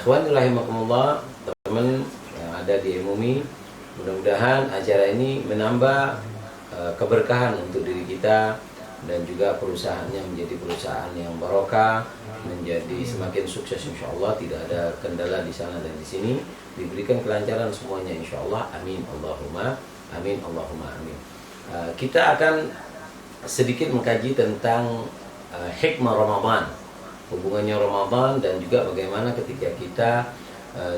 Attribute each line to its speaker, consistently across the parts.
Speaker 1: Ikhwani rahimakumullah, teman yang ada di MUMI, mudah-mudahan acara ini menambah keberkahan untuk diri kita dan juga perusahaannya menjadi perusahaan yang barokah, menjadi semakin sukses insyaallah, tidak ada kendala di sana dan di sini, diberikan kelancaran semuanya insyaallah. Amin Allahumma amin Allahumma amin. Kita akan sedikit mengkaji tentang hikmah Ramadan, hubungannya Ramadan dan juga bagaimana ketika kita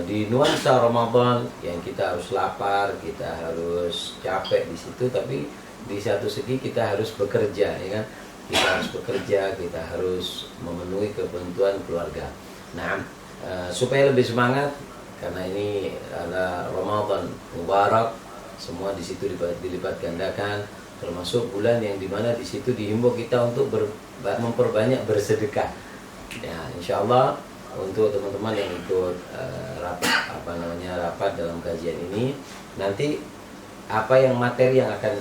Speaker 1: di nuansa Ramadan yang kita harus lapar, kita harus capek di situ, tapi di satu segi kita harus bekerja, ya kan? Kita harus bekerja, kita harus memenuhi kebutuhan keluarga. Nah, supaya lebih semangat karena ini adalah Ramadan Mubarak, semua di situ dilipat gandakan, termasuk bulan yang dimana di situ dihimbau kita untuk memperbanyak bersedekah. Ya, insya Allah untuk teman-teman yang ikut rapat dalam kajian ini, nanti apa yang materi yang akan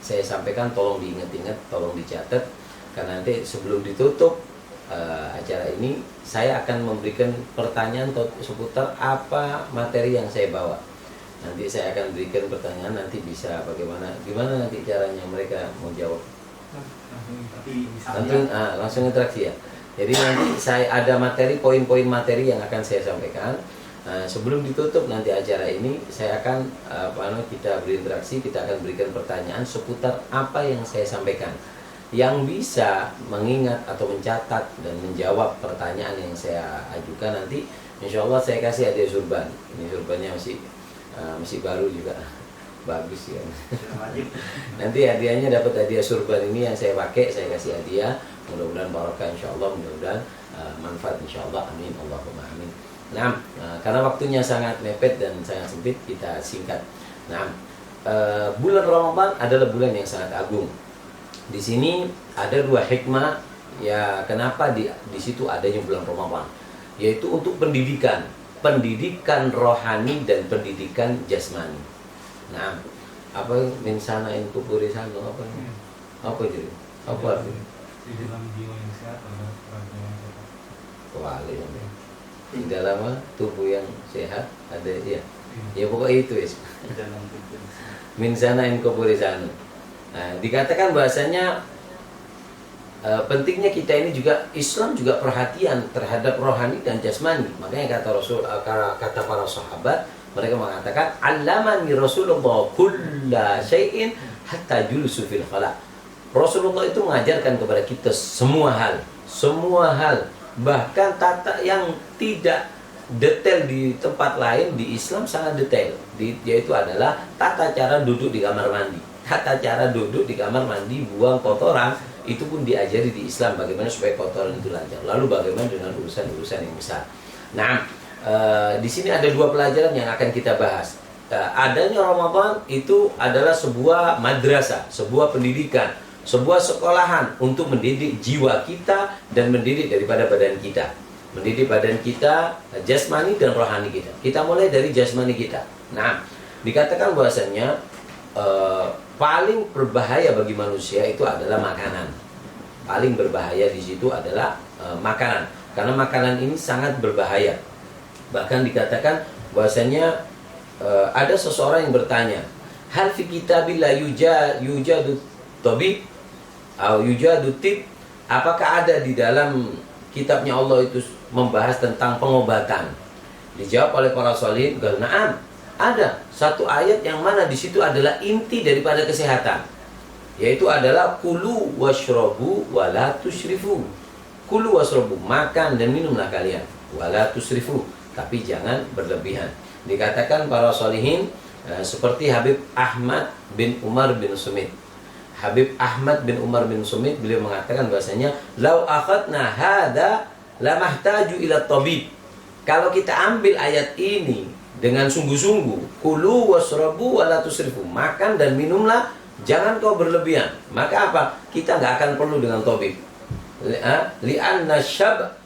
Speaker 1: saya sampaikan tolong diingat-ingat, tolong dicatat, karena nanti sebelum ditutup acara ini saya akan memberikan pertanyaan seputar apa materi yang saya bawa. Nanti saya akan berikan pertanyaan, nanti bisa gimana nanti caranya mereka mau jawab. Langsung interaksi ya. Jadi nanti saya ada materi, poin-poin materi yang akan saya sampaikan. Sebelum ditutup nanti acara ini, saya akan kita berinteraksi, kita akan berikan pertanyaan seputar apa yang saya sampaikan. Yang bisa mengingat atau mencatat dan menjawab pertanyaan yang saya ajukan nanti, insya Allah saya kasih hadiah surban. Ini surbannya masih baru juga, bagus ya. Nanti hadiahnya dapat hadiah surban ini yang saya pakai, saya kasih hadiah. Mudah-mudahan barokah insyaallah, mudah-mudahan manfaat insyaallah. Amin Allahumma amin. Nah, karena waktunya sangat mepet dan sangat sempit, kita singkat. Nah, bulan Ramadan adalah bulan yang sangat agung. Di sini ada dua hikmah ya kenapa di situ adanya bulan Ramadan, yaitu untuk pendidikan rohani dan pendidikan jasmani. Nah, apa min sanain kuburi sanu apa jadi? Apa artinya?
Speaker 2: Di dalam jiwa yang sehat ada raga yang sehat.
Speaker 1: Wali di dalam tubuh yang sehat ada ya pokoknya itu ya. Min sanain kuburi sanu. Nah, dikatakan bahasanya pentingnya kita ini juga, Islam juga perhatian terhadap rohani dan jasmani. Makanya kata para sahabat, mereka mengatakan allamani Rasulullah kulla syai'in hatta julusu fil khala. Rasulullah itu mengajarkan kepada kita semua hal, bahkan tata yang tidak detail di tempat lain, di Islam sangat detail, yaitu adalah tata cara duduk di kamar mandi. Tata cara duduk di kamar mandi, buang kotoran, itu pun diajari di Islam bagaimana supaya kotoran itu lancar. Lalu bagaimana dengan urusan-urusan yang besar. Nah, di sini ada dua pelajaran yang akan kita bahas. Adanya Ramadan itu adalah sebuah madrasah, sebuah pendidikan, sebuah sekolahan untuk mendidik jiwa kita dan mendidik daripada badan kita. Mendidik badan kita, jasmani dan rohani kita. Kita mulai dari jasmani kita. Nah, dikatakan bahwasanya paling berbahaya bagi manusia itu adalah makanan. Paling berbahaya di situ adalah makanan. Karena makanan ini sangat berbahaya. Bahkan dikatakan bahwasanya ada seseorang yang bertanya, hal fi kitabillah yujadu tabib atau yujadu tib, apakah ada di dalam kitabnya Allah itu membahas tentang pengobatan? Dijawab oleh para sholihin, na'am, ada satu ayat yang mana di situ adalah inti daripada kesehatan, yaitu adalah kulu washrobu wala tusrifu. Kulu washrobu, makan dan minumlah kalian, wala tusrifu, tapi jangan berlebihan. Dikatakan para sholihin seperti Habib Ahmad bin Umar bin Sumit. Habib Ahmad bin Umar bin Sumit, beliau mengatakan bahasanya lau akhadna hada lamahtaju ila tabib. Kalau kita ambil ayat ini dengan sungguh-sungguh, kulu wasrabu wala tusrifu, makan dan minumlah, jangan kau berlebihan, maka apa? Kita nggak akan perlu dengan tabib. Li'anna syab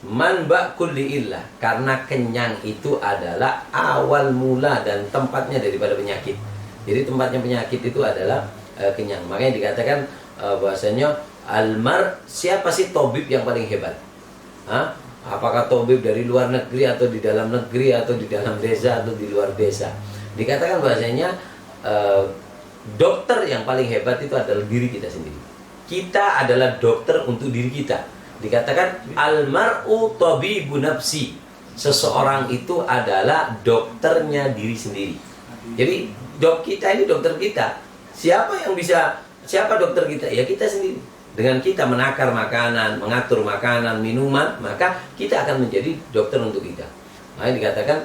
Speaker 1: manba kulli illah, karena kenyang itu adalah awal mula dan tempatnya daripada penyakit. Jadi tempatnya penyakit itu adalah kenyang. Makanya dikatakan bahwasanya almar, siapa sih tabib yang paling hebat? Apakah tabib dari luar negeri atau di dalam negeri atau di dalam desa atau di luar desa. Dikatakan bahasanya dokter yang paling hebat itu adalah diri kita sendiri. Kita adalah dokter untuk diri kita. Dikatakan almar'u tabibun nafsi. Seseorang itu adalah dokternya diri sendiri. Jadi kita ini dokter kita. Siapa dokter kita? Ya kita sendiri. Dengan kita menakar makanan, mengatur makanan, minuman, maka kita akan menjadi dokter untuk kita. Makanya dikatakan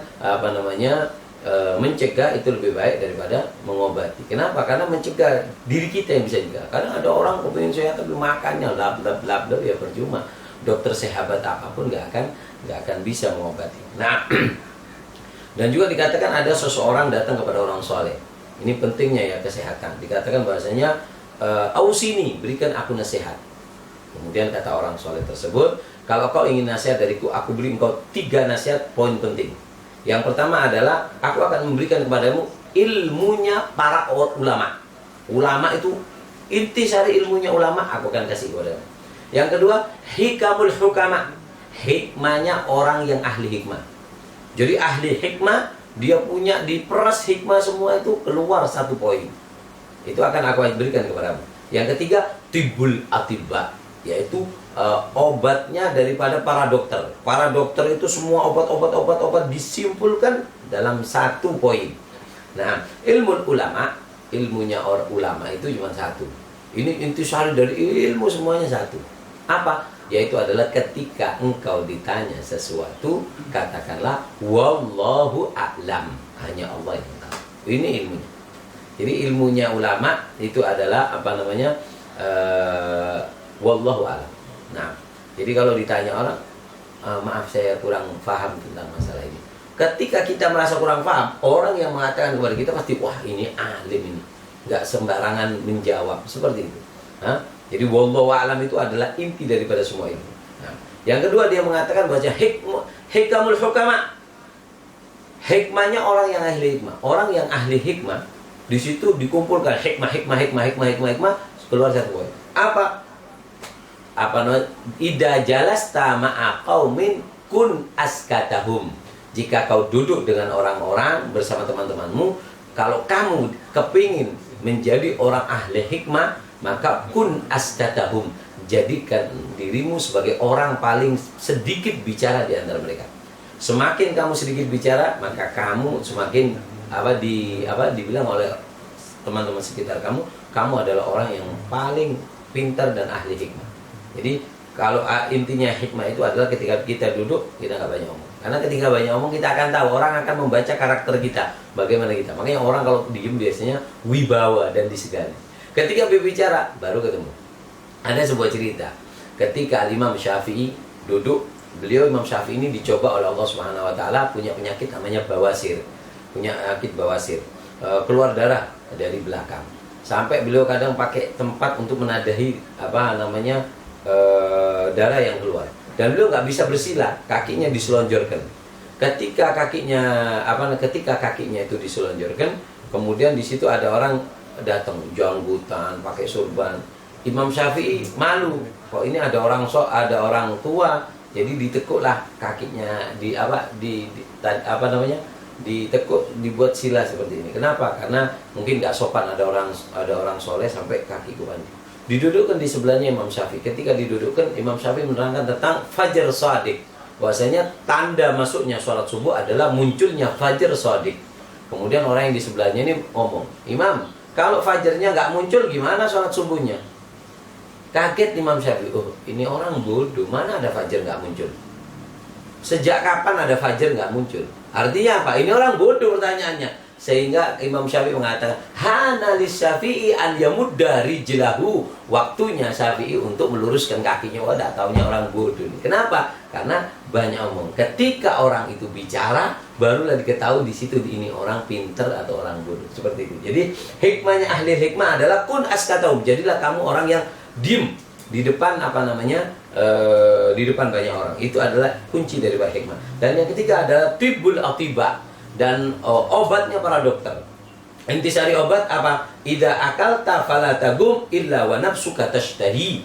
Speaker 1: mencegah itu lebih baik daripada mengobati. Kenapa? Karena mencegah diri kita yang bisa juga. Karena ada orang kepingin sehat tapi makannya lap ya percuma. Dokter sehebat apapun nggak akan bisa mengobati. Nah, dan juga dikatakan ada seseorang datang kepada orang soleh. Ini pentingnya ya kesehatan. Dikatakan bahasanya ausini, berikan aku nasihat. Kemudian kata orang soleh tersebut, kalau kau ingin nasihat dariku, aku beri engkau 3 nasihat poin penting. Yang pertama adalah aku akan memberikan kepadamu ilmunya para ulama. Ulama itu intisari ilmunya ulama, aku akan kasih kepadamu. Yang kedua, hikamul hukama, hikmahnya orang yang ahli hikmah. Jadi ahli hikmah, dia punya diperas hikmah semua itu keluar 1 poin. Itu akan aku berikan kepadamu. Yang ketiga, tibul atibba, yaitu obatnya daripada para dokter. Para dokter itu semua obat disimpulkan dalam 1 poin. Nah, ilmu ulama, ilmunya orang ulama itu cuma 1. Ini intisari dari ilmu semuanya 1. Apa? Yaitu adalah ketika engkau ditanya sesuatu, katakanlah wallahu a'lam, hanya Allah yang tahu. Ini ilmunya. Jadi ilmunya ulama itu adalah wallahu a'lam. Nah, jadi kalau ditanya orang, maaf saya kurang paham tentang masalah ini. Ketika kita merasa kurang paham, orang yang mengatakan kepada kita pasti, wah ini alim ini, nggak sembarangan menjawab seperti itu. Jadi wallahu a'lam itu adalah inti daripada semua itu. Nah, yang kedua dia mengatakan bahwa hikamul hukama, hikmahnya orang yang ahli hikmah. Orang yang ahli hikmah di situ dikumpulkan hikmah keluar 1 poin. Apa ida jalasta ma'a qaumin kun askatahum. Jika kau duduk dengan orang-orang bersama teman-temanmu, kalau kamu kepingin menjadi orang ahli hikmah, maka kun askatahum, jadikan dirimu sebagai orang paling sedikit bicara di antara mereka. Semakin kamu sedikit bicara, maka kamu semakin dibilang oleh teman-teman sekitar kamu adalah orang yang paling pintar dan ahli hikmah. Jadi kalau intinya hikmah itu adalah ketika kita duduk, kita nggak banyak omong. Karena ketika banyak omong, kita akan tahu, orang akan membaca karakter kita, bagaimana kita. Makanya orang kalau diem biasanya wibawa dan disegani. Ketika berbicara, baru ketemu. Ada sebuah cerita, ketika Imam Syafi'i duduk, Imam Syafi'i ini dicoba oleh Allah Subhanahu Wa Taala, punya penyakit namanya bawasir, keluar darah dari belakang. Sampai beliau kadang pakai tempat untuk menadahi darah yang keluar. Dan beliau nggak bisa bersila, kakinya diselonjorkan. Ketika kakinya itu diselonjorkan, kemudian di situ ada orang datang janggutan, pakai sorban. Imam Syafi'i malu, kok ini ada orang tua, jadi ditekuklah kakinya, ditekuk, dibuat sila seperti ini. Kenapa? Karena mungkin nggak sopan ada orang soleh sampai kaki kuban. Didudukkan di sebelahnya Imam Syafi'i. Ketika didudukkan, Imam Syafi'i menerangkan tentang fajar shadiq. Bahwasanya tanda masuknya sholat subuh adalah munculnya fajar shadiq. Kemudian orang yang di sebelahnya ini ngomong, Imam, kalau fajarnya nggak muncul gimana sholat subuhnya? Kaget Imam Syafi'i, oh ini orang bodoh, mana ada fajar nggak muncul? Sejak kapan ada fajar nggak muncul? Artinya apa? Ini orang bodoh pertanyaannya. Sehingga Imam Syafi'i mengatakan, hanalis Syafi'i an yamudda rijlahu. Waktunya Syafi'i untuk meluruskan kakinya. Wah, tak taunya orang bodoh. Kenapa? Karena banyak omong. Ketika orang itu bicara, barulah diketahui di situ ini orang pinter atau orang bodoh. Seperti itu. Jadi hikmahnya ahli hikmah adalah kun askatahum. Jadilah kamu orang yang diem di depan di depan banyak orang. Itu adalah kunci daripada hikmah. Dan yang ketiga adalah tibbul atibba, dan obatnya para dokter. Intisari obat apa? Ida akalta fala tagum illa wa nafsuka tashtahi.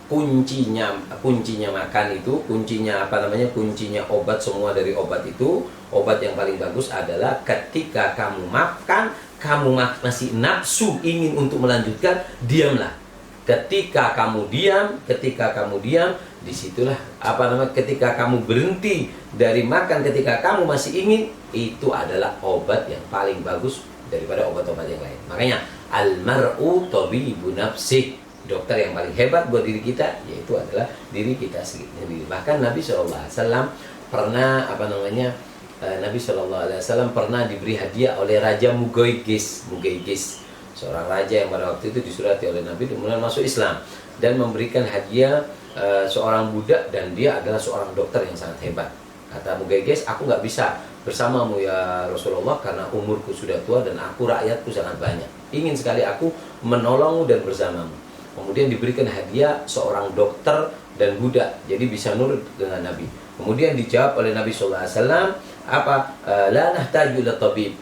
Speaker 1: kuncinya makan itu, kuncinya kuncinya obat, semua dari obat itu, obat yang paling bagus adalah ketika kamu makan, kamu masih nafsu ingin untuk melanjutkan, diamlah. Ketika kamu diam, disitulah ketika kamu berhenti dari makan, ketika kamu masih ingin, itu adalah obat yang paling bagus daripada obat-obat yang lain. Makanya almar'u tabibu nafsih, dokter yang paling hebat buat diri kita yaitu adalah diri kita sendiri. Bahkan Nabi SAW pernah Nabi SAW pernah diberi hadiah oleh Raja Mugaigis, seorang raja yang pada waktu itu disurati oleh Nabi kemudian masuk Islam dan memberikan hadiah seorang budak, dan dia adalah seorang dokter yang sangat hebat. Kata Mugaigis, aku nggak bisa bersamamu ya Rasulullah karena umurku sudah tua dan aku rakyatku sangat banyak. Ingin sekali aku menolongmu dan bersamamu. Kemudian diberikan hadiah seorang dokter dan budak, jadi bisa nurut dengan Nabi. Kemudian dijawab oleh Nabi SAW, la nahtaju ila tabib.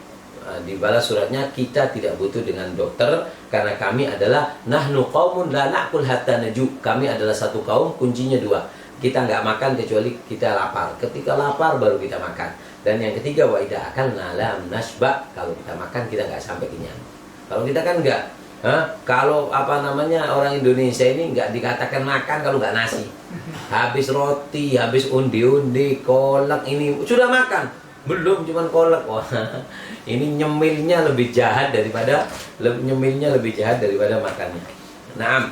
Speaker 1: Dibalas suratnya, kita tidak butuh dengan dokter karena kami adalah nahnu qaumun la na'kul hatta naju. Kami adalah satu kaum, kuncinya dua. Kita nggak makan kecuali kita lapar. Ketika lapar baru kita makan. Dan yang ketiga, wa idza akalna lam nasba. Kalau kita makan kita nggak sampai kenyang. Kalau kita kan nggak. Kalau orang Indonesia ini nggak dikatakan makan kalau nggak nasi. Habis roti, habis undi-undi, kolak, ini sudah makan. Belum, cuman kolak. Wah, ini nyemilnya lebih jahat daripada makannya. Nah,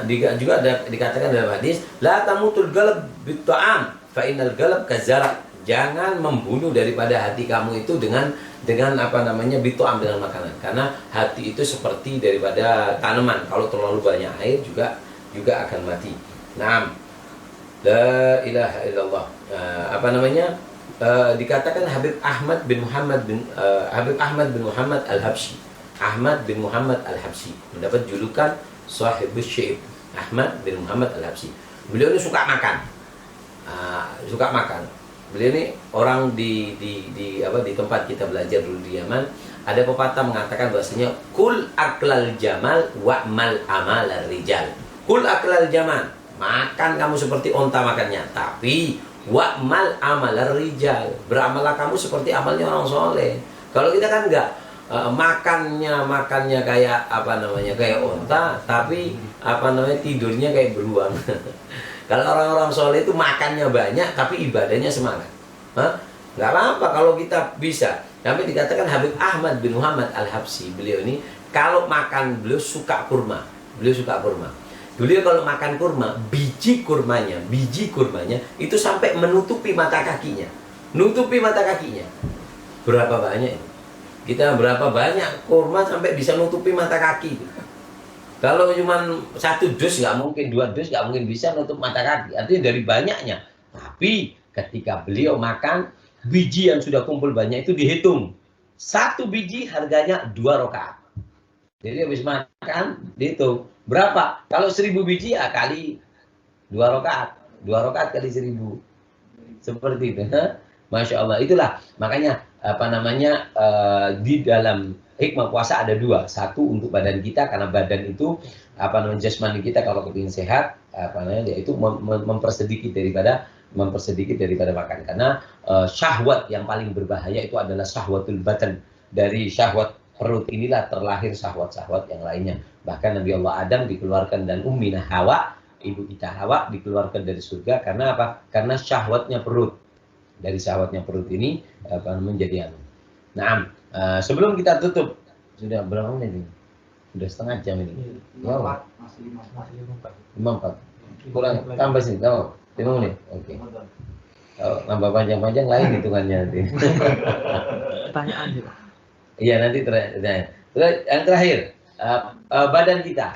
Speaker 1: juga ada dikatakan dalam hadis, la tamutul galab bitta'am fa innal galab kazara. Jangan membunuh daripada hati kamu itu dengan bitta'am, dengan makanan. Karena hati itu seperti daripada tanaman, kalau terlalu banyak air juga akan mati. Nah, la ilaha illallah. Dikatakan Habib Ahmad bin Muhammad Al-Habsyi. Ahmad bin Muhammad Al-Habsyi mendapat julukan Sahibus Syaib. Ahmad bin Muhammad Al-Habsyi. Beliau ini suka makan. Beliau ini orang di tempat kita belajar dulu di Yaman, ada pepatah mengatakan bahwasanya kul aklal jamal wa'mal amal rijal. Kul aklal jamal, makan kamu seperti onta makannya, tapi wa'mal amal rijal, beramallah kamu seperti amalnya orang soleh. Kalau kita kan enggak, makannya kayak kayak onta, tapi tidurnya kayak beruang. Kalau orang-orang soleh itu makannya banyak tapi ibadahnya semangat. Nggak apa-apa kalau kita bisa. Tapi dikatakan Habib Ahmad bin Muhammad Al-Habsyi, beliau ini kalau makan, beliau suka kurma. Beliau kalau makan kurma, biji kurmanya itu sampai menutupi mata kakinya. Berapa banyak ini? Berapa banyak kurma sampai bisa nutupi mata kaki? Kalau cuma 1 dus nggak mungkin, 2 dus nggak mungkin bisa nutup mata kaki. Artinya dari banyaknya. Tapi ketika beliau makan, biji yang sudah kumpul banyak itu dihitung. 1 biji harganya 2 rakaat. Jadi habis makan dihitung berapa? Kalau 1000 biji ya kali 2 rakaat. 2 rakaat kali 1000. Seperti itu. Masya Allah. Itulah makanya di dalam hikmah puasa ada 2. Satu untuk badan kita, karena badan itu jasmani kita kalau kepingin sehat, yaitu mempersedikit daripada makan. Karena syahwat yang paling berbahaya itu adalah syahwatul batan. Dari syahwat perut inilah terlahir syahwat-syahwat yang lainnya. Bahkan Nabi Allah Adam dikeluarkan dan Ummina Hawa, ibu kita Hawa, dikeluarkan dari surga karena apa? Karena syahwatnya perut. Dari syahwatnya perut ini menjadi Nah, sebelum kita tutup, sudah berapa menit ini? Sudah setengah jam ini. 54. Kurang tambah sih, tahu? 5 menit. Oke. Kalau nambah panjang-panjang lain hitungannya nanti.
Speaker 3: Pertanyaan juga.
Speaker 1: Iya, nanti terakhir. Yang terakhir, badan kita.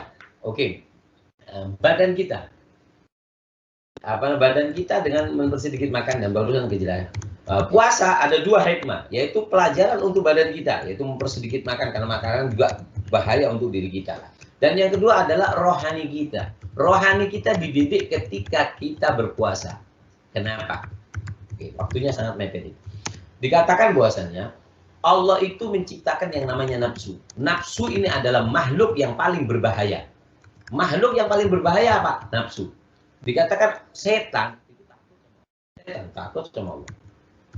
Speaker 1: Oke. Badan kita. Badan kita dengan mempersedikit makan dan barusan kejelasan. Puasa ada 2 hikmah, yaitu pelajaran untuk badan kita, yaitu mempersedikit makan karena makanan juga bahaya untuk diri kita. Dan yang kedua adalah rohani kita. Rohani kita dididik ketika kita berpuasa. Kenapa? Oke, waktunya sangat mepet. Dikatakan bahwasannya Allah itu menciptakan yang namanya nafsu. Nafsu ini adalah makhluk yang paling berbahaya. makhluk yang paling berbahaya apa? Nafsu. Dikatakan setan takut sama Allah.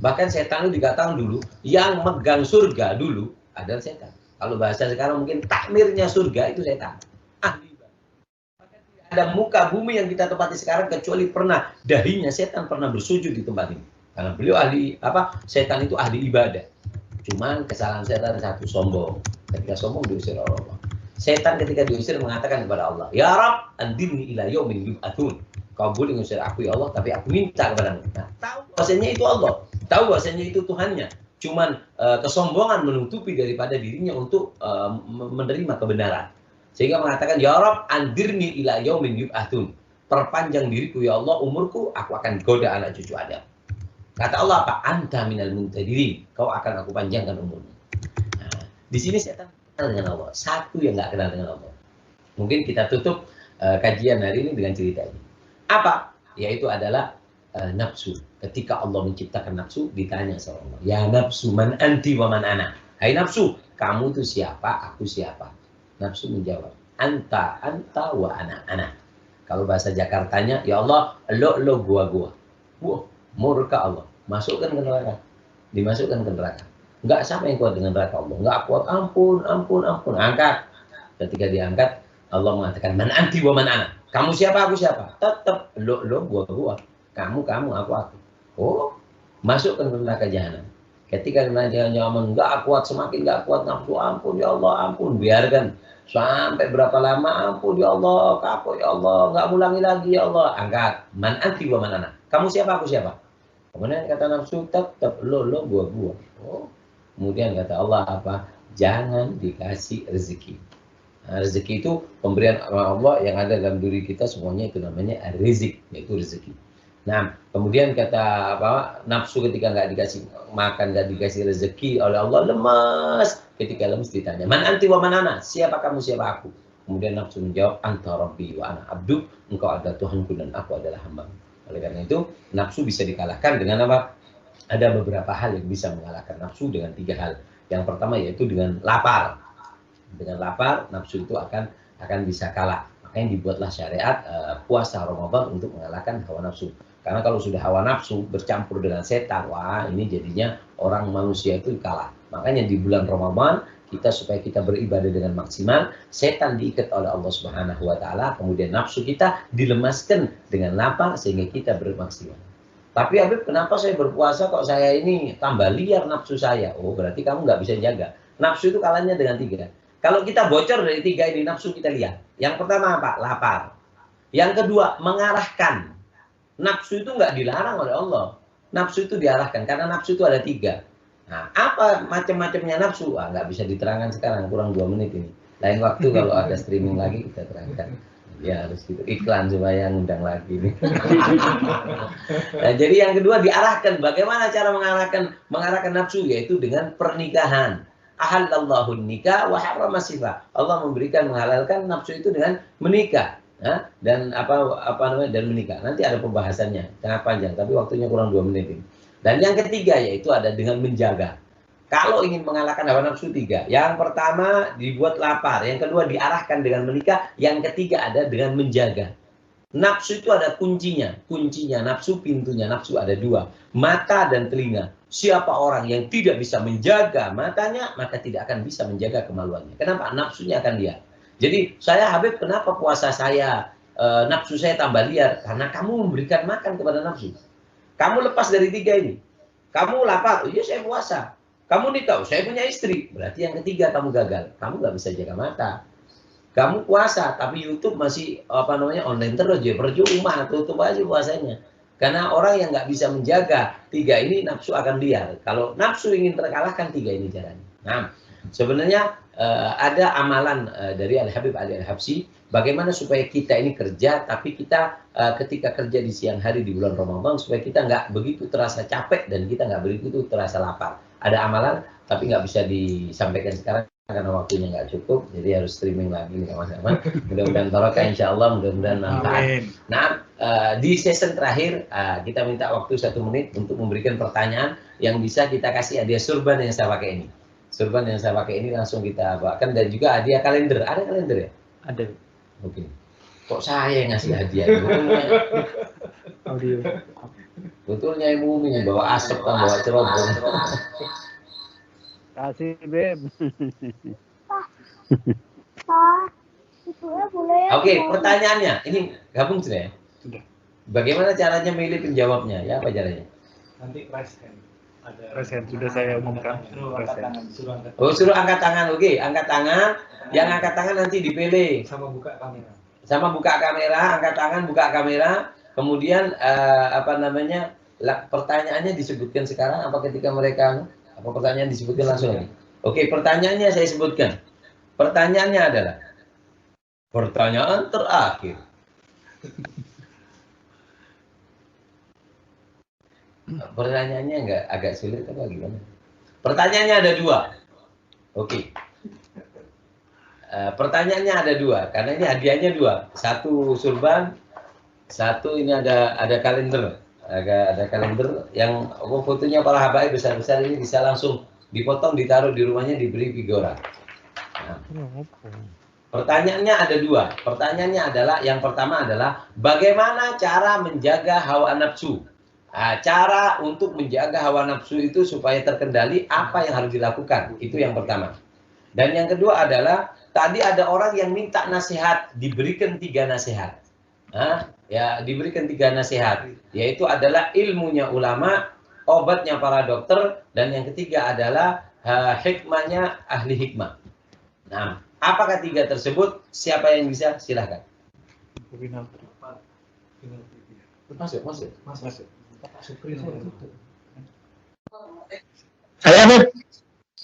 Speaker 1: Bahkan setan itu dikatakan dulu yang megang surga dulu adalah setan. Kalau bahasa sekarang mungkin takmirnya surga itu setan. Ahli ibadah. Bahkan tidak ada muka bumi yang kita tempati sekarang kecuali pernah dahinya setan pernah bersujud di tempat ini. Karena beliau ahli setan itu ahli ibadah. Cuman kesalahan setan satu, sombong. Ketika sombong diusir oleh Allah. Setan ketika diusir mengatakan kepada Allah, "Ya Rabb, andirni ila yaumin yub'atsun." Kau boleh ngusir aku ya Allah, tapi aku minta kepadamu. Nah, tahu bahasanya itu Allah, tahu bahasanya itu Tuhannya. Cuman kesombongan menutupi daripada dirinya untuk menerima kebenaran. Sehingga mengatakan, "Ya Rabb, andirni ila yaumin yub'atsun." Perpanjang diriku ya Allah, umurku, aku akan goda anak cucu Adam. Kata Allah apa? Anta minal muntadirin. Kau akan aku panjangkan umurmu. Nah, di sini setan kenal dengan Allah. Satu yang nggak kenal dengan Allah. Mungkin kita tutup kajian hari ini dengan cerita ini. Apa? Yaitu adalah nafsu. Ketika Allah menciptakan nafsu, ditanya sama Allah. Ya nafsu, man anti wa man ana. Hai nafsu, kamu itu siapa? Aku siapa? Nafsu menjawab. Anta wa ana. Kalau bahasa Jakartanya, ya Allah, lo gua. Wah, murka Allah. Masukkan ke neraka. Dimasukkan ke neraka. Enggak siapa yang kuat dengan neraka Allah. Enggak kuat, ampun. Angkat. Ketika diangkat, Allah mengatakan, man anti wa man ana. Kamu siapa, aku siapa? Tetap lo, gua. Kamu, aku. Oh, masukkan ke neraka jahanam. Ketika neraka jahanam enggak kuat, semakin enggak kuat nafsu, ampun ya Allah, ampun. Biarkan sampai berapa lama, ampun ya Allah, kapok ya Allah, enggak ulangi lagi ya Allah. Angkat. Man anti wa man ana. Kamu siapa, aku siapa? Kemudian kata nafsu, tetap lo, gua. Oh. Kemudian kata Allah apa? Jangan dikasih rezeki. Nah, rezeki itu pemberian Allah yang ada dalam diri kita semuanya itu namanya rizq, yaitu rezeki. Nah, kemudian kata nafsu ketika nggak dikasih makan, nggak dikasih rezeki oleh Allah, lemas. Ketika lemas ditanya, man anti wa man ana? Siapa kamu, siapa aku? Kemudian nafsu menjawab, anta rabbi wa ana abdu. Engkau adalah Tuhanku dan aku adalah hamba. Oleh karena itu, nafsu bisa dikalahkan dengan apa? Ada beberapa hal yang bisa mengalahkan nafsu dengan 3 hal. Yang pertama yaitu dengan lapar. Dengan lapar, nafsu itu akan bisa kalah. Makanya dibuatlah syariat puasa Ramadan untuk mengalahkan hawa nafsu. Karena kalau sudah hawa nafsu bercampur dengan setan, wah ini jadinya orang manusia itu kalah. Makanya di bulan Ramadan supaya kita beribadah dengan maksimal, setan diikat oleh Allah Subhanahu wa taala, kemudian nafsu kita dilemaskan dengan lapar sehingga kita bermaksimal. Tapi Habib, kenapa saya berpuasa kok saya ini tambah liar nafsu saya? Oh, berarti kamu nggak bisa jaga. Nafsu itu kalahnya dengan 3. Kalau kita bocor dari 3 ini, nafsu kita lihat. Yang pertama apa? Lapar. Yang kedua, mengarahkan. Nafsu itu nggak dilarang oleh Allah. Nafsu itu diarahkan, karena nafsu itu ada 3. Nah, apa macam-macamnya nafsu? Nggak bisa diterangkan sekarang, kurang 2 menit ini. Lain waktu kalau ada streaming lagi kita terangkan. Ya harus gitu, iklan supaya ngundang lagi nih. Nah, jadi yang kedua diarahkan. Bagaimana cara mengarahkan nafsu? Yaitu dengan pernikahan. Ahallallahu nikah wa harrama sifah. Allah menghalalkan nafsu itu dengan menikah. Dan dan menikah. Nanti ada pembahasannya, sangat panjang, tapi waktunya kurang 2 menit ini. Dan yang ketiga yaitu ada dengan menjaga. Kalau ingin mengalahkan hawa nafsu 3. Yang pertama dibuat lapar, yang kedua diarahkan dengan menikah, yang ketiga ada dengan menjaga. Nafsu itu ada kuncinya. Kuncinya nafsu, pintunya nafsu ada 2. Mata dan telinga. Siapa orang yang tidak bisa menjaga matanya, maka tidak akan bisa menjaga kemaluannya. Kenapa? Nafsunya akan liar. Jadi saya Habib, kenapa puasa saya, nafsu saya tambah liar? Karena kamu memberikan makan kepada nafsu. Kamu lepas dari 3 ini. Kamu lapar, iya saya puasa. Kamu nikah, saya punya istri. Berarti yang ketiga kamu gagal. Kamu nggak bisa jaga mata. Kamu puasa, tapi YouTube masih online terus, ya percuma, tutup aja puasanya. Karena orang yang nggak bisa menjaga 3 ini, nafsu akan liar. Kalau nafsu ingin terkalahkan, 3 ini caranya. Nah, sebenarnya ada amalan dari Al-Habib Ali Al-Habsyi, bagaimana supaya kita ini kerja, tapi kita ketika kerja di siang hari di bulan Ramadan, supaya kita nggak begitu terasa capek dan kita nggak begitu terasa lapar. Ada amalan, tapi nggak bisa disampaikan sekarang karena waktunya nggak cukup, jadi harus streaming lagi nih sama-sama. Mudah-mudahan barokah, insya Allah, mudah-mudahan manfaat. Nah, di season terakhir kita minta waktu 1 menit untuk memberikan pertanyaan yang bisa kita kasih hadiah surban yang saya pakai ini. Surban yang saya pakai ini langsung kita bawakan, dan juga hadiah kalender. Ada kalender ya?
Speaker 3: Ada.
Speaker 1: Oke. Kok saya yang ngasih hadiah?
Speaker 3: Audio.
Speaker 1: Betulnya Ibu Umi yang bawa asap kan, bawa cerobong.
Speaker 3: Kasih, Beb.
Speaker 1: Oke, pertanyaannya. Ini gabung sudah ya?
Speaker 2: Sudah.
Speaker 1: Bagaimana caranya milih penjawabnya? Ya, apa caranya?
Speaker 2: Nanti raise hand. Ada
Speaker 3: Present sudah saya umumkan.
Speaker 2: Suruh angkat tangan. Suruh angkat
Speaker 1: Oh, suruh angkat tangan. Oke, angkat tangan. Yang angkat tangan nanti dipilih.
Speaker 2: sama buka kamera.
Speaker 1: Sama buka kamera, angkat tangan, buka kamera. Kemudian pertanyaannya disebutkan sekarang apa ketika mereka apa pertanyaan disebutkan langsung lagi? Oke, pertanyaannya saya sebutkan. Pertanyaannya adalah pertanyaan terakhir. Pertanyaannya agak sulit apa gimana? Pertanyaannya ada 2. Oke. Pertanyaannya ada 2 karena ini hadiahnya 2. 1 surban, 1 ini ada kalender. Ada kalender yang fotonya para habaib besar-besar ini bisa langsung dipotong, ditaruh di rumahnya, diberi figura. Nah, pertanyaannya ada 2. Pertanyaannya adalah yang pertama adalah bagaimana cara menjaga hawa nafsu? Nah, cara untuk menjaga hawa nafsu itu supaya terkendali apa yang harus dilakukan? Itu yang pertama. Dan yang kedua adalah tadi ada orang yang minta nasihat, diberikan 3 nasihat. Nah, ya diberikan 3 nasihat, yaitu adalah ilmunya ulama, obatnya para dokter, dan yang ketiga adalah hikmahnya ahli hikmah. Nah, apakah 3 tersebut? Siapa yang bisa? Silahkan. Masuk.
Speaker 3: Saya, Beb.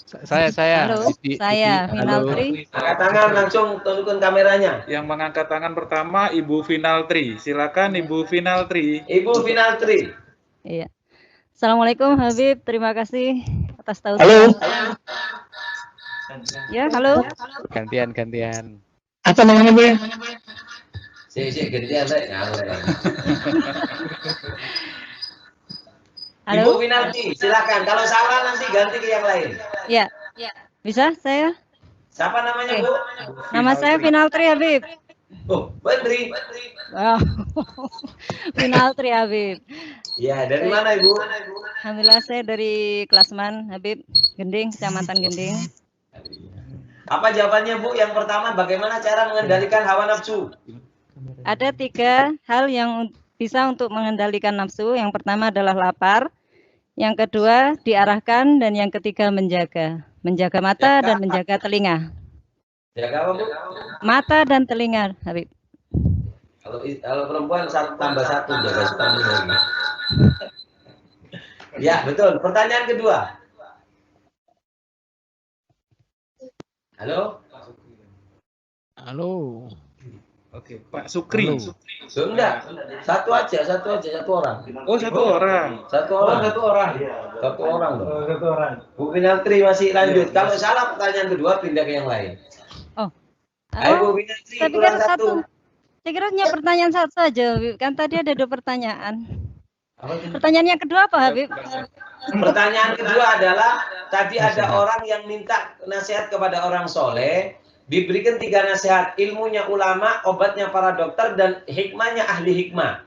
Speaker 4: Halo, saya Finaltri.
Speaker 1: Angkat tangan langsung, tunjukkan kameranya.
Speaker 5: Yang mengangkat tangan pertama Ibu Finaltri. Silakan Ibu Finaltri.
Speaker 1: Ibu Finaltri.
Speaker 4: Iya. Assalamualaikum Habib, terima kasih atas tahu.
Speaker 3: Halo.
Speaker 4: Ya, halo.
Speaker 3: Gantian. Apa namanya, Beb?
Speaker 1: Sik gantian rek.
Speaker 4: Halo.
Speaker 1: Ibu Finalti, silakan. Kalau salah nanti ganti ke yang lain.
Speaker 4: Ya. Bisa saya?
Speaker 1: Siapa namanya, Bu?
Speaker 4: Nama saya Finaltri Habib.
Speaker 1: Oh, Badri.
Speaker 4: Wow. Finaltri Habib.
Speaker 1: Ya, dari mana, Ibu?
Speaker 4: Alhamdulillah saya dari Klasman Habib, Gending, Kecamatan Gending.
Speaker 1: Apa jawabannya, Bu? Yang pertama, bagaimana cara mengendalikan hawa nafsu?
Speaker 4: Ada 3 hal yang bisa untuk mengendalikan nafsu. Yang pertama adalah lapar. Yang kedua diarahkan, dan yang ketiga menjaga mata dan menjaga telinga.
Speaker 1: Jaga apa, Bu?
Speaker 4: Mata dan telinga, Habib.
Speaker 1: Kalau perempuan tambah 1 jaga stamina lagi. Ya, betul. Pertanyaan kedua. Halo?
Speaker 5: Oke, Pak Sukri.
Speaker 1: Enggak. Satu aja, satu orang.
Speaker 5: Oh, 1 orang.
Speaker 1: Satu orang dong.
Speaker 2: Satu orang.
Speaker 1: Bu Finaltri masih lanjut. Kalau salah pertanyaan kedua pindah ke yang lain. Ayo Bu Finaltri,
Speaker 4: Saya pikir
Speaker 1: kurang 1.
Speaker 4: Saya kira hanya pertanyaan 1 saja, Habib. Kan tadi ada 2 pertanyaan. Pertanyaan yang kedua apa, Habib?
Speaker 1: Pertanyaan kedua adalah tadi ada orang yang minta nasihat kepada orang soleh, diberikan 3 nasihat, ilmunya ulama, obatnya para dokter, dan hikmahnya ahli hikmah.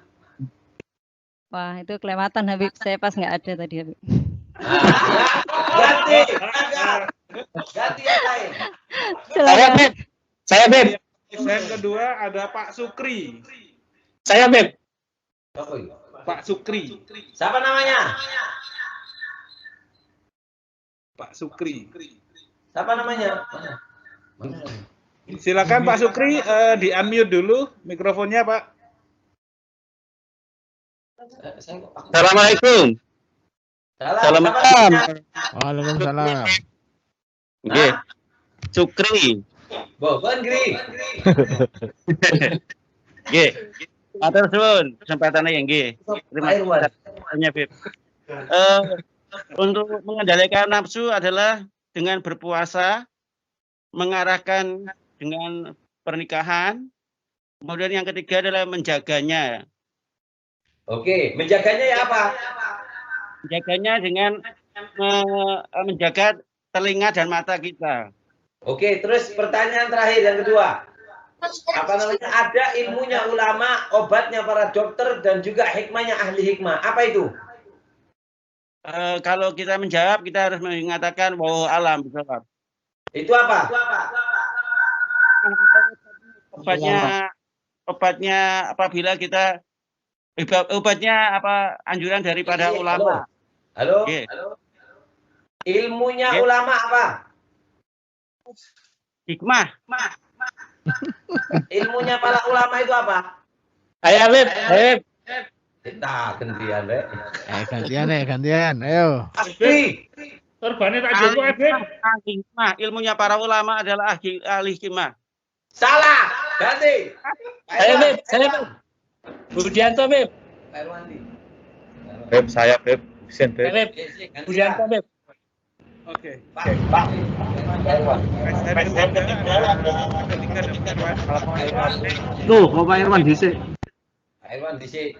Speaker 4: Wah, itu kelewatan, Habib. Saya pas nggak ada tadi, Habib.
Speaker 1: Ganti yang lain.
Speaker 4: Silakan.
Speaker 3: Saya, Beb.
Speaker 5: Yang kedua ada Pak Sukri.
Speaker 3: Saya, Beb.
Speaker 5: Pak Sukri.
Speaker 1: Siapa namanya?
Speaker 5: Pak Sukri.
Speaker 1: Siapa namanya?
Speaker 5: Silakan Pak Sukri, di-unmute dulu mikrofonnya, Pak.
Speaker 3: Assalamualaikum. Assalamualaikum.
Speaker 6: Waalaikumsalam.
Speaker 3: Nggih. Sukri.
Speaker 1: Bobon Gri.
Speaker 3: Nggih. Matur suwun kesempatannya ya nggih. Terima kasih, Beb. Untuk mengendalikan nafsu adalah dengan berpuasa, mengarahkan dengan pernikahan, kemudian yang ketiga adalah menjaganya.
Speaker 1: Oke, menjaganya ya apa?
Speaker 3: Menjaganya dengan menjaga telinga dan mata kita.
Speaker 1: Oke, terus pertanyaan terakhir yang kedua. Apa namanya? Ada ilmunya ulama, obatnya para dokter, dan juga hikmahnya ahli hikmah. Apa itu?
Speaker 3: Kalau kita menjawab, kita harus mengatakan wallahu alam bisawab.
Speaker 1: Itu apa?
Speaker 3: Obatnya apabila kita obatnya apa anjuran daripada ulama.
Speaker 1: Halo?
Speaker 3: Oke.
Speaker 1: Ilmunya
Speaker 3: Oke.
Speaker 1: ulama apa?
Speaker 3: Hikmah.
Speaker 1: Ilmunya para ulama itu apa?
Speaker 2: Ayo, Beb.
Speaker 1: Kita gantian, Beb.
Speaker 6: Gantian. Ayo.
Speaker 1: Pasti.
Speaker 2: Sorbannya tak jumpa, Beb.
Speaker 3: Ahli hikmah. Ilmunya para ulama adalah ahli hikmah.
Speaker 1: Salah. Ganti.
Speaker 2: Saya, Beb. Budianto, Beb.
Speaker 1: Pak Irwandi.
Speaker 5: Beb, saya Beb. Sen Beb.
Speaker 2: Beb. Budianto, Beb.
Speaker 5: Oke.
Speaker 1: Pak Irwan.
Speaker 3: Tuh, Bapak Irwan dhisik.
Speaker 1: Pak Irwan di sini.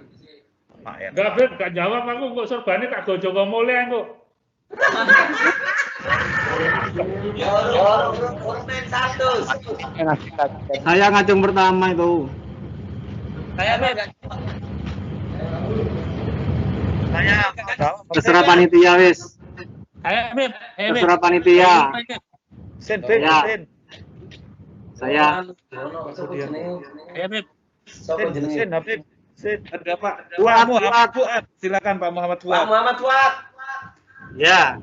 Speaker 2: Enggak, Beb. Enggak jawab aku. Kok sorbannya tak gojo mulai aku.
Speaker 1: Ormen 100.
Speaker 3: Saya ngacung pertama itu.
Speaker 1: Saya Beb.
Speaker 3: Terserah panitia wis.
Speaker 2: Ayo, Beb.
Speaker 3: Terserah panitia.
Speaker 5: Sen Beb,
Speaker 3: Ya.
Speaker 5: Sen.
Speaker 3: Saya
Speaker 2: Ayo, Beb.
Speaker 1: Sopo jenenge?
Speaker 5: Sen Habib. Sen.
Speaker 2: Ada Pak.
Speaker 5: Fuad. Silakan Pak Muhammad
Speaker 1: Pak
Speaker 5: Fuad.
Speaker 1: Muhammad Fuad.
Speaker 3: ya.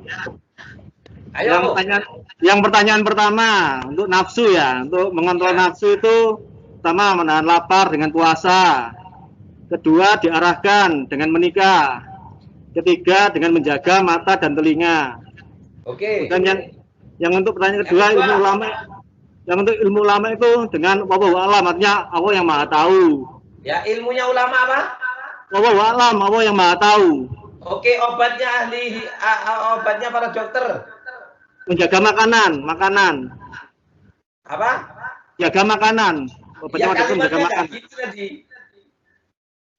Speaker 1: Ayo.
Speaker 3: Yang pertanyaan pertama untuk nafsu ya, untuk mengontrol nafsu itu pertama menahan lapar dengan puasa. Kedua diarahkan dengan menikah. Ketiga dengan menjaga mata dan telinga.
Speaker 1: Oke.
Speaker 3: Dan yang untuk pertanyaan kedua ilmu ulama, yang untuk ilmu ulama itu dengan wallahu alam, artinya Allah yang maha tahu.
Speaker 1: Ya, ilmunya ulama apa?
Speaker 3: Wallahu alam, Allah yang maha tahu.
Speaker 1: Oke, obatnya obatnya para dokter.
Speaker 3: Menjaga makanan.
Speaker 1: Apa?
Speaker 3: Jaga makanan. Obatnya
Speaker 1: Ya,
Speaker 3: para dokter menjaga
Speaker 1: kalimatnya
Speaker 3: makanan.
Speaker 1: nggak gitu tadi.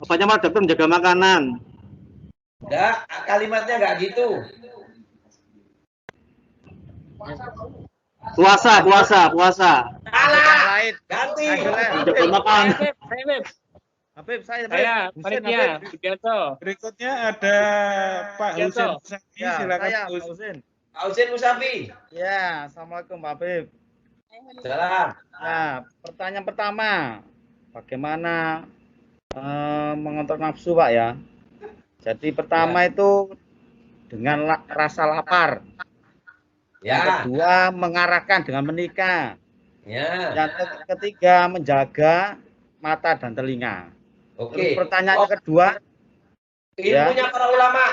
Speaker 3: Obatnya para dokter menjaga makanan.
Speaker 1: Enggak, kalimatnya nggak gitu.
Speaker 3: Puasa.
Speaker 1: Salah. Ganti.
Speaker 3: Menjaga makanan.
Speaker 5: Habib, saya Habib.
Speaker 2: Saya,
Speaker 5: Husen,
Speaker 2: panitia.
Speaker 5: Habib.
Speaker 2: Budianto.
Speaker 5: Berikutnya ada Pak
Speaker 2: Ya,
Speaker 5: Husen.
Speaker 2: Toh.
Speaker 5: Ya, silakan
Speaker 7: Saya,
Speaker 5: Pak
Speaker 7: Pak
Speaker 5: Husen.
Speaker 7: Husin.
Speaker 1: Pak Husin Musafi.
Speaker 7: Ya, Assalamualaikum Pak Habib.
Speaker 1: Salam.
Speaker 7: Nah, pertanyaan pertama, bagaimana mengontrol nafsu Pak ya? Jadi pertama itu dengan rasa lapar. Yang
Speaker 1: Ya.
Speaker 7: kedua mengarahkan dengan menikah.
Speaker 1: Ya.
Speaker 7: Yang ketiga menjaga mata dan telinga. Terus
Speaker 1: Oke.
Speaker 7: pertanyaan yang kedua,
Speaker 1: Ilmunya para ulama.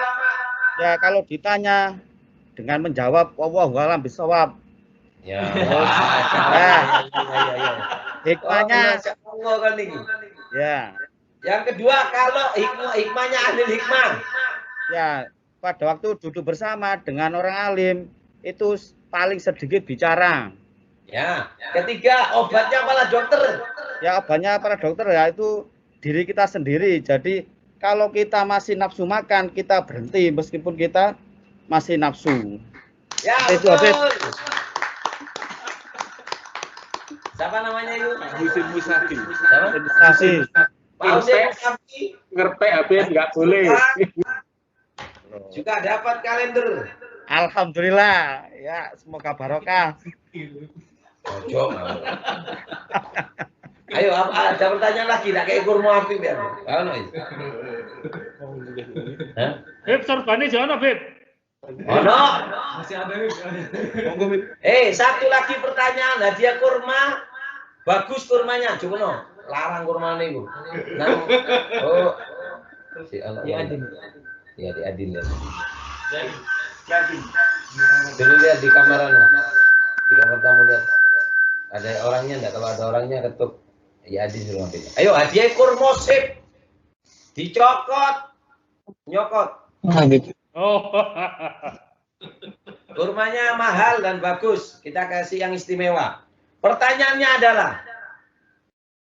Speaker 7: ya kalau ditanya dengan menjawab wallahu a'lam bishawab.
Speaker 1: Ya.
Speaker 7: Ya, hikmahnya
Speaker 1: Allah kan ini.
Speaker 7: ya.
Speaker 1: Yang kedua, kalau hikmahnya ahli hikmah.
Speaker 7: Ya, pada waktu duduk bersama dengan orang alim itu paling sedikit bicara.
Speaker 1: Ya. Ketiga, obatnya para dokter.
Speaker 7: Ya, obatnya para dokter ya itu diri kita sendiri. Jadi kalau kita masih nafsu makan, kita berhenti meskipun kita masih nafsu.
Speaker 1: Ya,
Speaker 7: Itu, Habib.
Speaker 1: betul. Siapa namanya itu?
Speaker 2: Husin Musafi.
Speaker 1: Siapa?
Speaker 7: Masih.
Speaker 1: Pak Husin Musafi.
Speaker 2: Ngerti Habib, nggak boleh.
Speaker 1: Juga dapat kalender.
Speaker 7: Alhamdulillah. Ya, semoga barokah.
Speaker 1: Ojo. Ayo, ada pertanyaan lagi? Tak kayak kurma api biar. Kalau itu. Hah?
Speaker 2: Beb, sorbannya jangan, Beb.
Speaker 1: Oh no. Satu lagi pertanyaan. Hadiah kurma. Bagus kurmanya. Coba no. Larang kurma nih, Bu. Nah, oh. Si Allah. Ya, Adin. Ya, di Adin ya. Dulu lihat di kamera no. Di kamar tamu lihat. Ada orangnya enggak? Kalau ada orangnya ketuk. Ya, Adin suruh ambil. Ayo, hadiah kurma sip. Dicokot. Nyokot.
Speaker 2: Oh.
Speaker 1: Kurmanya mahal dan bagus. Kita kasih yang istimewa. Pertanyaannya adalah,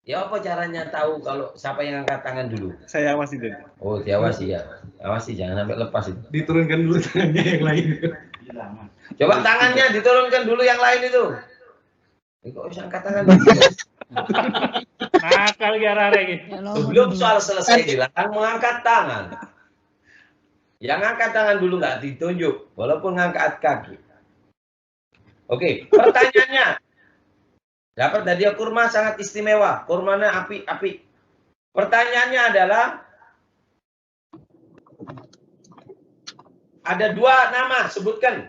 Speaker 1: ya apa caranya tahu kalau siapa yang angkat tangan dulu?
Speaker 5: Saya awasi dulu.
Speaker 1: Oh, diawasi ya. Awasi, jangan sampai lepas itu.
Speaker 5: Diturunkan dulu tangannya yang lain.
Speaker 1: Coba tangannya diturunkan dulu yang lain itu. Ini kok bisa angkat tangan dulu?
Speaker 2: Nakal ya arek iki.
Speaker 1: Sebelum soal selesai dilarang mengangkat tangan. Yang angkat tangan dulu nggak ditunjuk, walaupun ngangkat kaki. Oke, pertanyaannya. Dapat hadiah kurma sangat istimewa. Kurmanya api-api. Pertanyaannya adalah, ada 2 nama, sebutkan.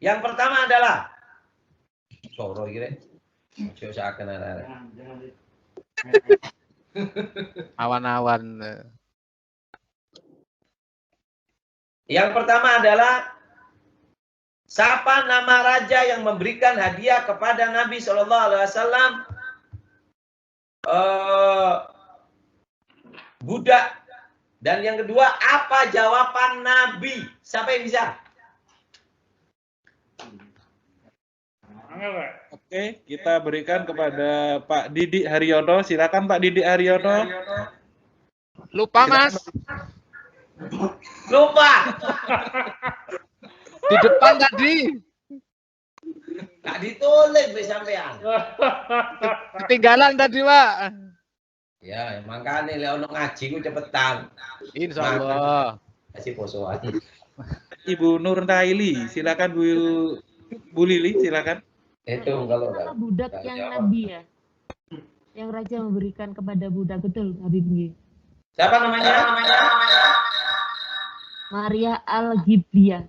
Speaker 1: Yang pertama adalah Soro kira. Saya akan ada.
Speaker 6: Awan-awan.
Speaker 1: Yang pertama adalah siapa nama raja yang memberikan hadiah kepada Nabi Shallallahu Alaihi Wasallam budak. Dan yang kedua, apa jawaban Nabi? Siapa yang bisa?
Speaker 5: Oke, kita berikan kepada Pak Didik Haryono. Silakan Pak Didik Haryono.
Speaker 6: Lupa Mas,
Speaker 1: Lupa.
Speaker 6: di depan tadi.
Speaker 1: Nggak ditulis sampean.
Speaker 6: Ketinggalan tadi Pak.
Speaker 1: Ya, makanya lek ono ngaji ku cepetan.
Speaker 6: Insya Allah.
Speaker 1: Kasih posoan.
Speaker 5: Ibu Nur Naili, silakan Bu Lili, silakan.
Speaker 1: Itu kalau
Speaker 8: Kalau budak
Speaker 1: nggak
Speaker 8: yang
Speaker 1: jawab.
Speaker 8: Nabi ya, yang raja memberikan kepada budak, betul Habib nggih.
Speaker 1: Siapa namanya?
Speaker 8: Maria Al-Ghibtiyah.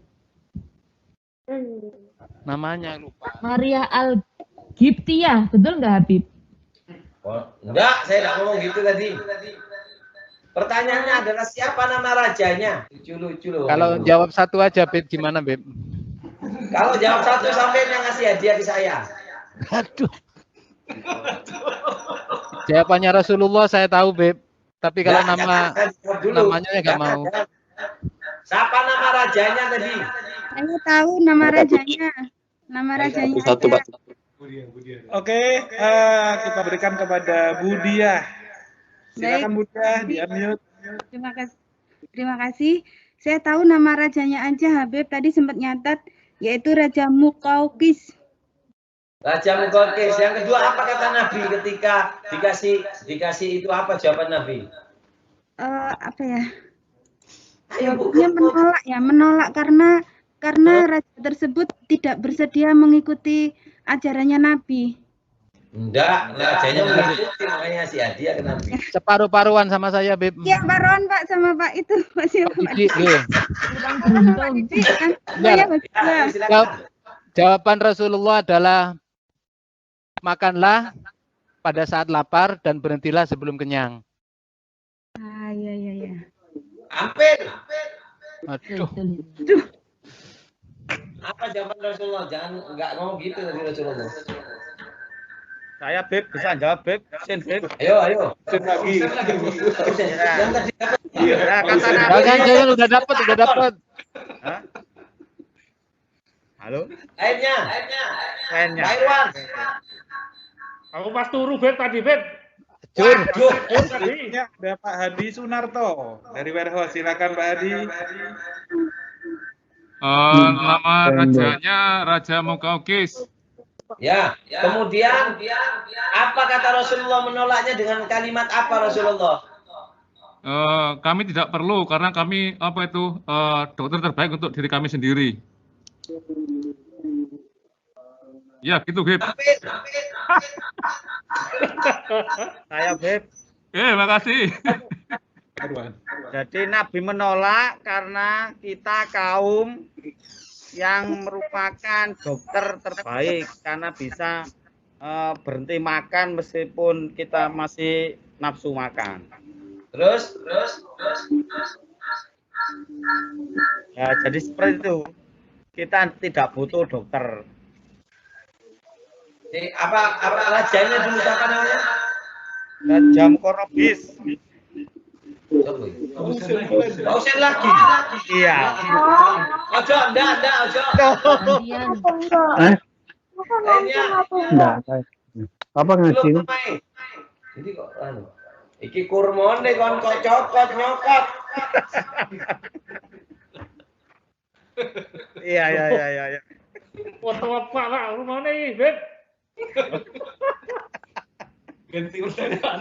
Speaker 6: Namanya lupa.
Speaker 8: Maria Al-Ghibtiyah, betul nggak Habib?
Speaker 1: Oh, enggak, saya enggak ngomong gitu tadi. Pertanyaannya adalah siapa nama rajanya? Lucu-lucu loh.
Speaker 6: Kalau jawab satu aja Beb, gimana Beb?
Speaker 1: Kalau jawab satu sampai yang ngasih hadiah ke saya.
Speaker 6: Aduh. Jawabannya Rasulullah saya tahu Beb. Tapi kalau
Speaker 1: Enggak,
Speaker 6: nama
Speaker 1: saya jawab dulu.
Speaker 6: namanya ya nggak mau.
Speaker 1: Siapa nama rajanya tadi?
Speaker 9: Saya tahu nama rajanya. Nama rajanya
Speaker 7: Satu,
Speaker 9: aja.
Speaker 7: Pak.
Speaker 5: Oke, kita berikan kepada Budiah. Silakan Budiah, di-unmute.
Speaker 9: Terima kasih. Terima kasih. Saya tahu nama rajanya aja, Habib. Tadi sempat nyatat, yaitu Raja Muqawqis.
Speaker 1: Raja Muqawqis. Yang kedua apa kata Nabi ketika dikasih itu apa jawaban Nabi?
Speaker 9: Apa ya? Jawabnya menolak karena raja tersebut tidak bersedia mengikuti ajarannya Nabi.
Speaker 1: Enggak, rajanya mengikuti makanya si hadiah ke Nabi.
Speaker 6: Separuh-paruhan sama saya Beb.
Speaker 9: Ya, Pak Ron, Pak, sama Pak itu. Masih Pak
Speaker 6: Didik, nggih.
Speaker 8: Kurang beruntung.
Speaker 9: Didik, kan?
Speaker 6: Ya.
Speaker 9: Saya berdua.
Speaker 1: Silakan.
Speaker 6: Jawaban Rasulullah adalah makanlah pada saat lapar dan berhentilah sebelum kenyang.
Speaker 9: Iya.
Speaker 1: Hampir.
Speaker 6: Aduh.
Speaker 8: Betul.
Speaker 1: Apa jawaban Rasulullah? Jangan enggak ngomong gitu tadi Rasulullah.
Speaker 7: Saya Beb, bisa jawab Beb. Sin Beb.
Speaker 1: Ayo.
Speaker 7: Sin lagi.
Speaker 1: Yang tadi dapat.
Speaker 7: Nah, kata Nabi.
Speaker 6: Jangan udah dapat.
Speaker 7: Hah? Halo?
Speaker 1: Lainnya.
Speaker 7: Lainnya.
Speaker 1: Pak Irwan.
Speaker 2: Aku pas turu Bet tadi Bet.
Speaker 6: Jur.
Speaker 2: Tadi.
Speaker 5: Ya, ada Pak Hadi Sunarto dari Warehouse. Silakan Pak Hadi.
Speaker 10: Nama rajanya Raja Muqawqis.
Speaker 1: Ya. Kemudian apa kata Rasulullah menolaknya dengan kalimat apa Rasulullah?
Speaker 10: Kami tidak perlu karena kami dokter terbaik untuk diri kami sendiri. Ya, gitu, Beb.
Speaker 1: Hampir.
Speaker 7: Saya Beb.
Speaker 10: Makasih.
Speaker 7: Jadi Nabi menolak karena kita kaum yang merupakan dokter terbaik karena bisa berhenti makan meskipun kita masih nafsu makan.
Speaker 1: Terus.
Speaker 7: Ya, jadi seperti itu. Kita tidak butuh dokter.
Speaker 1: Apa rajanya dulu siapa namanya?
Speaker 7: Raja Muqawqis.
Speaker 1: Usen lagi.
Speaker 7: Iya.
Speaker 1: Ojo, enggak, ojo.
Speaker 8: Gantian.
Speaker 1: Lainnya.
Speaker 3: Enggak. Apa ngaji?
Speaker 1: Belum main. Jadi kok iki kurmone kon kok cokot nyokot.
Speaker 7: Iya.
Speaker 2: Foto apa lah rumahnya ini Bet.
Speaker 5: Ganti pertanyaan.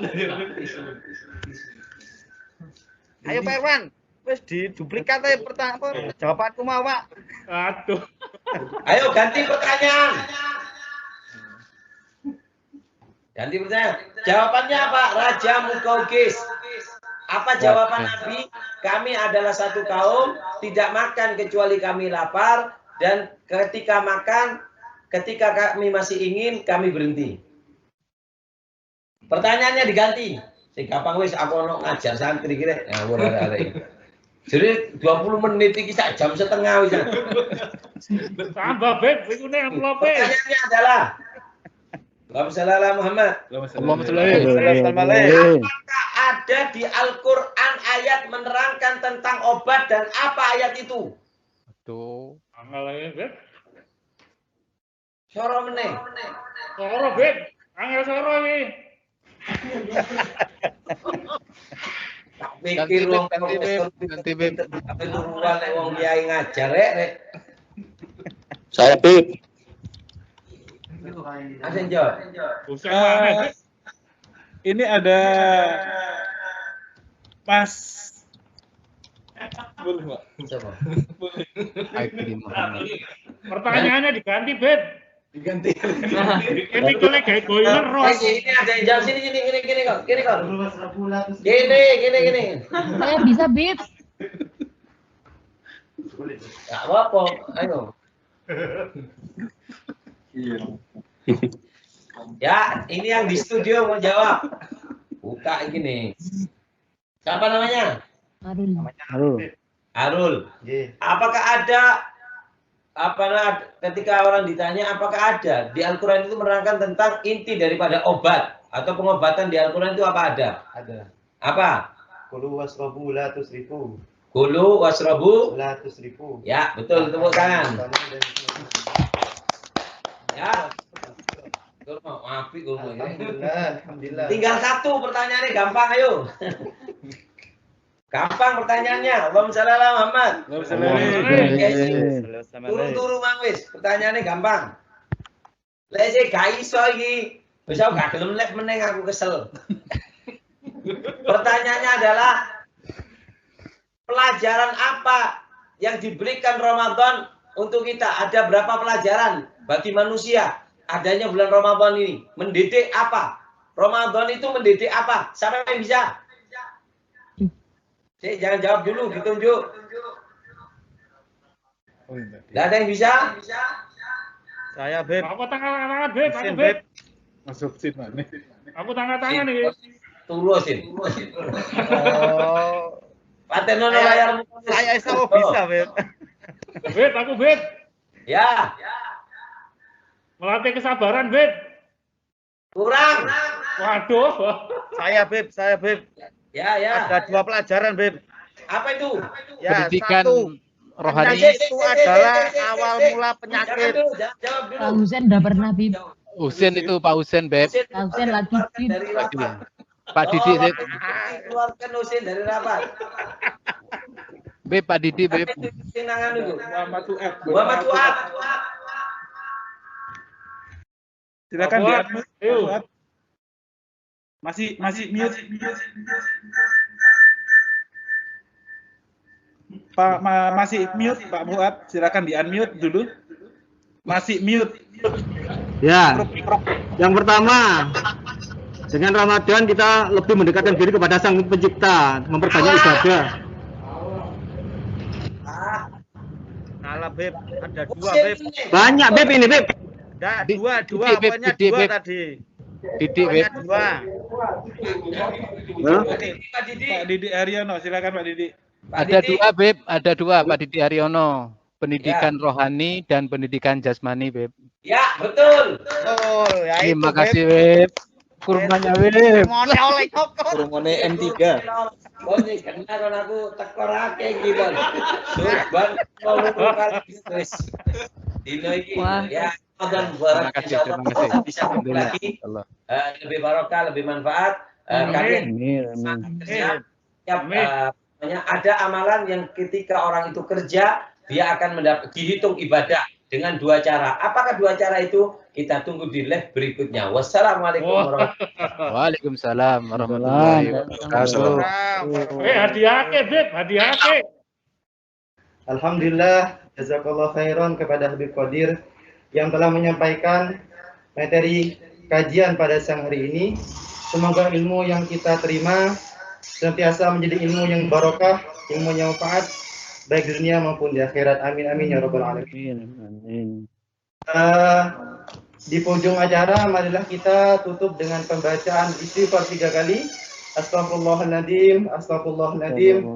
Speaker 7: Ayo Pak Irwan, wis diduplikat ae pertanyaan jawabanku mau, Pak.
Speaker 2: Aduh.
Speaker 1: Ayo ganti pertanyaan. Ganti pertanyaan. Jawabannya apa? Raja Mukaukis. Apa jawaban Nabi? Kami adalah satu kaum, tidak makan kecuali kami lapar, dan ketika makan, ketika kami masih ingin, kami berhenti. Pertanyaannya diganti. Sing gampang wis aku ono ngajar santri kira. Ya ora arek. Jadi 20 menit iki sak jam setengah wis.
Speaker 2: Tambah Beb, iku nek amplop.
Speaker 1: Pertanyaannya adalah Allahumma shalli ala Muhammad.
Speaker 6: Allahumma shalli
Speaker 1: Apakah ada di Al-Qur'an ayat menerangkan tentang obat dan apa ayat itu?
Speaker 6: Tuh.
Speaker 2: Angel ae Beb.
Speaker 1: Soro meneh.
Speaker 2: Soro Beb. Angel soro iki.
Speaker 1: Tak pikir wong
Speaker 6: ganti Beb.
Speaker 1: tapi turuan nek wong kiai ngajar rek.
Speaker 3: Saya Beb.
Speaker 1: Asen jawab.
Speaker 2: Buset mana Beb?
Speaker 5: Ini ada Mas. Boleh, Pak?
Speaker 1: Coba.
Speaker 5: Boleh.
Speaker 2: Pertanyaannya diganti Beb.
Speaker 1: Diganti.
Speaker 2: Ini kole kayak boiler roh.
Speaker 1: Ini ada yang jawab sini kok. Gini kok. Gini.
Speaker 8: Saya bisa, Bib.
Speaker 1: Enggak apa-apa. Ayo. Ya, ini yang di studio mau jawab. Buka gini. Siapa namanya? Arul. Apakah ada ketika orang ditanya apakah ada di Al-Quran itu menerangkan tentang inti daripada obat atau pengobatan di Al-Quran itu apa ada?
Speaker 11: Ada.
Speaker 1: Apa?
Speaker 11: Kulu wasrobu la tusrifu.
Speaker 1: Kulu wasrobu
Speaker 11: la tusrifu.
Speaker 1: Ya, betul, tepuk tangan. Ya.
Speaker 11: Alhamdulillah.
Speaker 1: Tinggal satu pertanyaannya gampang, ayo. Gampang pertanyaannya. Allahumma shalli ala Muhammad. Turu-turu Mang wis. Pertanyaannya gampang. Lek sik gak iso iki, wis aku gak gelem lek meneng aku kesel. Pertanyaannya adalah pelajaran apa yang diberikan Ramadan untuk kita? Ada berapa pelajaran bagi manusia adanya bulan Ramadan ini? Mendidik apa? Ramadan itu mendidik apa? Siapa yang bisa? Jangan jawab dulu, ditunjuk. Gak ada yang bisa?
Speaker 7: Saya Beb.
Speaker 2: Aku tangan Beb, aku Beb.
Speaker 5: Masuk sih mana?
Speaker 2: Aku tangan nih.
Speaker 1: Turusin.
Speaker 7: Oh.
Speaker 1: Patenono layar.
Speaker 7: Saya iso bisa, Beb.
Speaker 2: Beb, aku Beb.
Speaker 1: Ya.
Speaker 2: Melatih kesabaran Beb.
Speaker 1: Kurang.
Speaker 2: Waduh.
Speaker 7: Saya Beb.
Speaker 1: Ya.
Speaker 7: Ada 2 pelajaran, Beb.
Speaker 1: Apa itu?
Speaker 7: Ya,
Speaker 6: Pendidikan
Speaker 7: satu.
Speaker 6: rohani.
Speaker 7: Itu adalah awal mula penyakit.
Speaker 1: Jawab dulu.
Speaker 8: Pak Husen udah pernah, Bib.
Speaker 6: Husen itu Pak Husen, Beb.
Speaker 8: Pak Husen lagi, Bib.
Speaker 1: Dari rapat.
Speaker 6: Pak Didi, Beb.
Speaker 1: Keluarkan Husin dari rapat.
Speaker 6: Beb, Pak Didi, Beb.
Speaker 1: Sinangan itu.
Speaker 5: Muhammad Fuad. Silakan
Speaker 2: Fuad.
Speaker 5: di-unmute.
Speaker 2: Ayo.
Speaker 5: Fuad. Masih mute. Masih mute Pak Fuad. Silakan di-unmute dulu. Masih mute.
Speaker 3: Ya. Yang pertama, dengan Ramadan kita lebih mendekatkan diri kepada Sang Pencipta, memperbanyak ibadah.
Speaker 7: Salah, Beb. Ada 2, Beb.
Speaker 3: Banyak Beb ini, Beb.
Speaker 7: Enggak,
Speaker 6: Di-
Speaker 7: 2,
Speaker 6: Didi, Beb,
Speaker 7: pokoknya
Speaker 6: Didi,
Speaker 7: 2
Speaker 6: Beb.
Speaker 7: tadi.
Speaker 6: Didi, Beb.
Speaker 7: Pokoknya 2.
Speaker 3: Hah?
Speaker 1: Pak Didi.
Speaker 5: Pak Didi Haryono, silakan Pak Didi.
Speaker 6: Ada 2, Beb. Ada 2, Pak Didi Haryono. Pendidikan rohani dan pendidikan jasmani, Beb.
Speaker 1: Ya, betul.
Speaker 7: Oh, ya itu,
Speaker 6: Terima kasih, Beb. Kurmanya, Beb.
Speaker 7: Kurmanya oleh Koko.
Speaker 11: Kurmone M3.
Speaker 1: Oh, ini kenal aku tekorake gitu. Ban mau kali wis. Dino iki
Speaker 4: Wah.
Speaker 1: ya Ramadan
Speaker 6: Terima
Speaker 1: barang
Speaker 6: kasih,
Speaker 1: insyaallah
Speaker 6: terima kasih.
Speaker 1: bisa kumpul lagi
Speaker 6: Allah.
Speaker 1: lebih barokah, lebih manfaat. Kalian kerja namanya ada amalan yang ketika orang itu kerja dia akan dihitung ibadah. dengan dua cara. Apakah dua cara itu? Kita tunggu di live berikutnya. Wassalamualaikum warahmatullahi wabarakatuh.
Speaker 6: Waalaikumsalam warahmatullahi wabarakatuh.
Speaker 2: Hadiahke, Beb, hadiahke.
Speaker 11: Alhamdulillah, jazakallah khairan kepada Habib Qadir yang telah menyampaikan materi kajian pada siang hari ini. Semoga ilmu yang kita terima senantiasa menjadi ilmu yang barokah, ilmu yang manfaat baik di dunia maupun di akhirat. Amin amin ya rabbal alamin. Di ujung acara marilah kita tutup dengan pembacaan istighfar 3 kali. Astagfirullahaladzim, astagfirullahaladzim.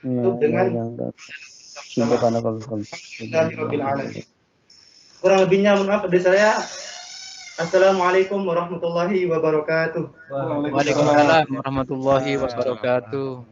Speaker 11: Tutup dengan Alhamdulillahirabbil alamin. Kurang lebihnya mohon maaf dari saya. Assalamualaikum warahmatullahi wabarakatuh.
Speaker 6: Waalaikumsalam warahmatullahi wabarakatuh.